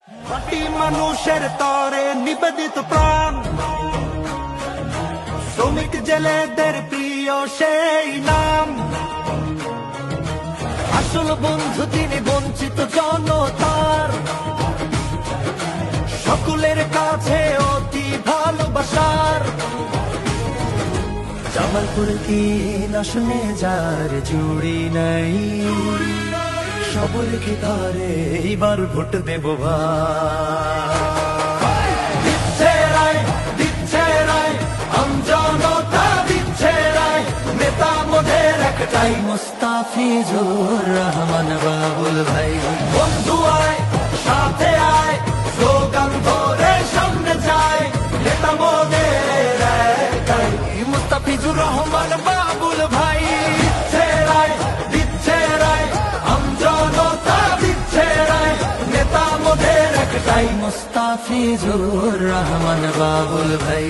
মাটি মানুষের তরে নিবেদিত প্রাণ, শ্রমিক জেলেদের প্রিয় সেই নাম। আসল বন্ধু তিনি, বঞ্চিত জনতার সকলের কাছে অতি ভালোবাসার। জামালপুর দিন আসনে যার জুড়ি নাই, সবরকে তারে এইবার ভোট দেব ভাই। দিচ্ছে রায়, দিচ্ছে রায়, আমজনতা দিচ্ছে রায়, নেতা মোদের একটাই মুস্তাফিজুর রহমান বাবুল ভাই। বন্ধু আয়, সাথে আয়, স্লোগান ধরে সামনে যায়, নেতা মোদের একটাই মুস্তাফিজুর রহমান বাবুল ভাই। দিচ্ছে রায়, দিচ্ছে রায়, আমজনতা দিচ্ছে রায়, নেতা মোদের একটাই মুস্তাফিজুর রহমান বাবুল ভাই।